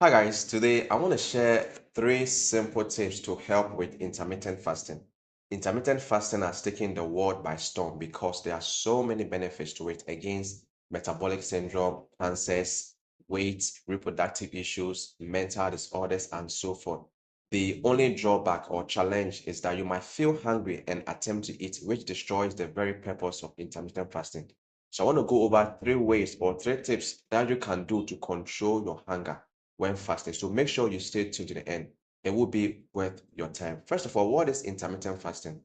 Hi guys, today I want to share 3 simple tips to help with intermittent fasting. Intermittent fasting has taken the world by storm because there are so many benefits to it against metabolic syndrome, cancers, weight, reproductive issues, mental disorders, and so forth. The only drawback or challenge is that you might feel hungry and attempt to eat, which destroys the very purpose of intermittent fasting. So I want to go over 3 ways or 3 tips that you can do to control your hunger when fasting. So make sure you stay tuned to the end. It will be worth your time. First of all, what is intermittent fasting?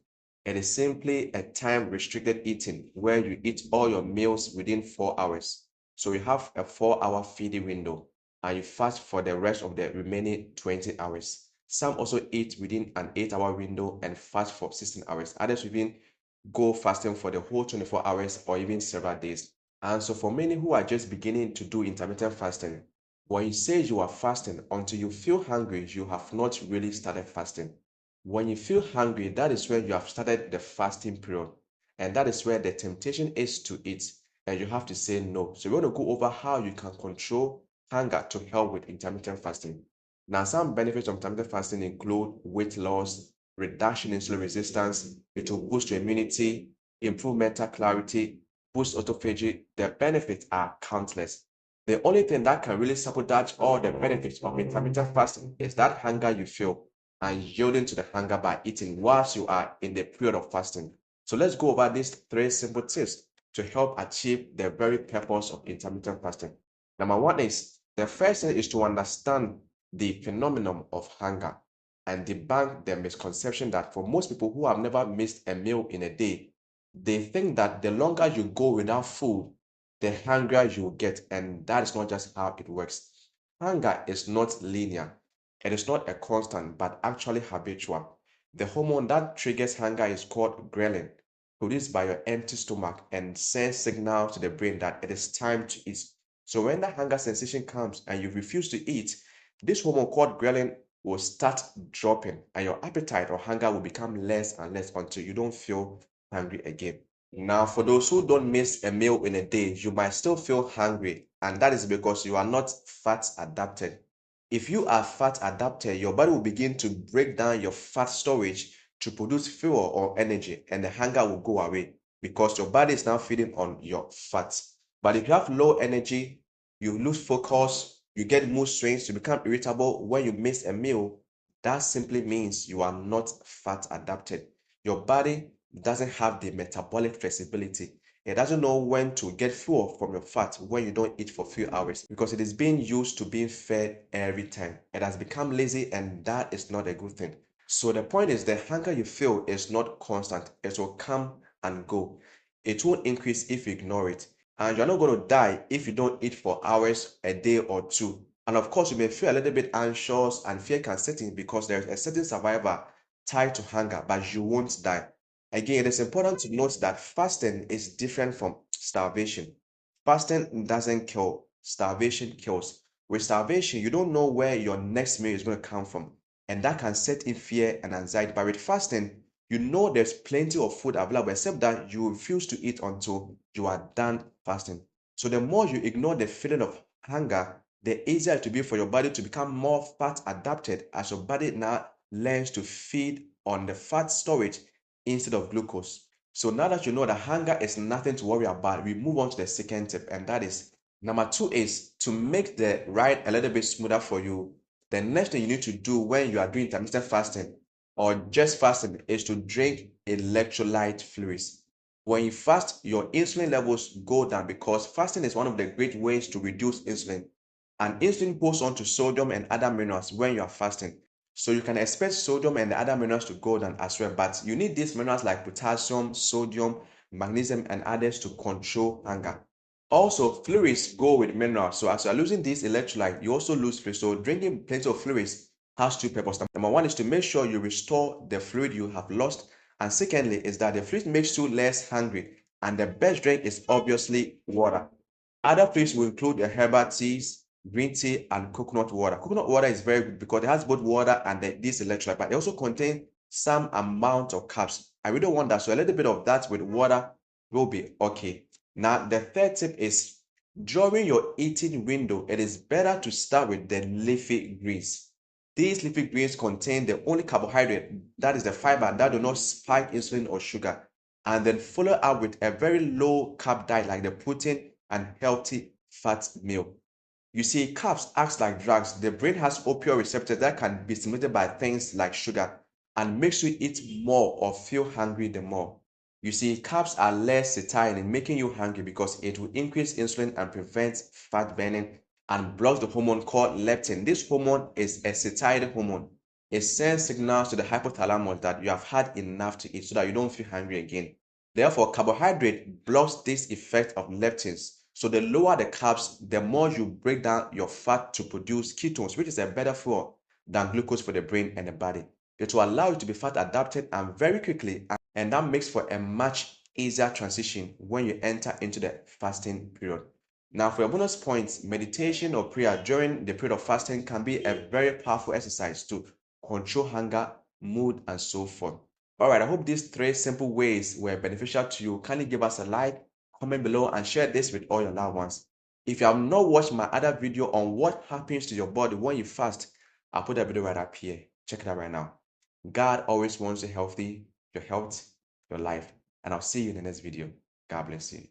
It is simply a time restricted eating where you eat all your meals within 4 hours. So you have a 4-hour feeding window and you fast for the rest of the remaining 20 hours. Some also eat within an 8-hour window and fast for 16 hours. Others even go fasting for the whole 24 hours or even several days. And so for many who are just beginning to do intermittent fasting, when you say you are fasting until you feel hungry, you have not really started fasting. When you feel hungry, that is when you have started the fasting period. And that is where the temptation is to eat. And you have to say no. So we want to go over how you can control hunger to help with intermittent fasting. Now, some benefits of intermittent fasting include weight loss, reduction in insulin resistance, it will boost your immunity, improve mental clarity, boost autophagy. The benefits are countless. The only thing that can really sabotage all the benefits of intermittent fasting is that hunger you feel and yielding to the hunger by eating whilst you are in the period of fasting. So let's go over these 3 simple tips to help achieve the very purpose of intermittent fasting. Number one is the first thing is to understand the phenomenon of hunger and debunk the misconception that for most people who have never missed a meal in a day, they think that the longer you go without food, the hungrier you will get. And that is not just how it works. Hunger is not linear. It is not a constant, but actually habitual. The hormone that triggers hunger is called ghrelin, produced by your empty stomach and sends signals to the brain that it is time to eat. So when the hunger sensation comes and you refuse to eat, this hormone called ghrelin will start dropping and your appetite or hunger will become less and less until you don't feel hungry again. Now, for those who don't miss a meal in a day, you might still feel hungry, and that is because you are not fat adapted. If you are fat adapted, your body will begin to break down your fat storage to produce fuel or energy, and the hunger will go away because your body is now feeding on your fat. But if you have low energy, you lose focus, you get mood swings, you become irritable when you miss a meal, that simply means you are not fat adapted. Your body doesn't have the metabolic flexibility. It doesn't know when to get fuel from your fat when you don't eat for a few hours because it is being used to being fed every time. It has become lazy and that is not a good thing. So the point is the hunger you feel is not constant. It will come and go. It won't increase if you ignore it. And you're not going to die if you don't eat for hours, a day or two. And of course, you may feel a little bit anxious and fear can set in because there is a certain survivor tied to hunger, but you won't die. Again, it is important to note that fasting is different from starvation. Fasting doesn't kill, starvation kills. With starvation, you don't know where your next meal is going to come from, and that can set in fear and anxiety. But with fasting, you know there's plenty of food available, except that you refuse to eat until you are done fasting. So the more you ignore the feeling of hunger, the easier it will be for your body to become more fat adapted as your body now learns to feed on the fat storage instead of glucose. So now that you know that hunger is nothing to worry about, we move on to the second tip, and that is number 2 is to make the ride a little bit smoother for you. The next thing you need to do when you are doing intermittent fasting or just fasting is to drink electrolyte fluids. When you fast, your insulin levels go down because fasting is one of the great ways to reduce insulin. And insulin holds on to sodium and other minerals when you are fasting. So you can expect sodium and the other minerals to go down as well, but you need these minerals like potassium, sodium, magnesium, and others to control hunger. Also, fluids go with minerals. So as you are losing this electrolyte, you also lose fluids. So drinking plenty of fluids has 2 purposes. Number one is to make sure you restore the fluid you have lost. And secondly is that the fluid makes you less hungry. And the best drink is obviously water. Other fluids will include the herbal teas, green tea, and coconut water. Coconut water is very good because it has both water and this electrolyte, but it also contains some amount of carbs. I really don't want that. So a little bit of that with water will be okay. Now, the third tip is During your eating window, it is better to start with the leafy greens. These leafy greens contain the only carbohydrate, that is the fiber, that do not spike insulin or sugar, and then follow up with a very low carb diet like the protein and healthy fat meal. You see, carbs act like drugs. The brain has opioid receptors that can be stimulated by things like sugar and makes you eat more or feel hungry the more. You see, carbs are less satiating in making you hungry because it will increase insulin and prevent fat burning and blocks the hormone called leptin. This hormone is a satiating hormone. It sends signals to the hypothalamus that you have had enough to eat so that you don't feel hungry again. Therefore, carbohydrate blocks this effect of leptins. So the lower the carbs, the more you break down your fat to produce ketones, which is a better fuel than glucose for the brain and the body. It will allow you to be fat adapted and very quickly, and that makes for a much easier transition when you enter into the fasting period. Now, for your bonus points, meditation or prayer during the period of fasting can be a very powerful exercise to control hunger, mood, and so forth. All right, I hope these three simple ways were beneficial to you. Kindly give us a like, comment below, and share this with all your loved ones. If you have not watched my other video on what happens to your body when you fast, I'll put that video right up here. Check it out right now. God always wants you healthy, your health, your life. And I'll see you in the next video. God bless you.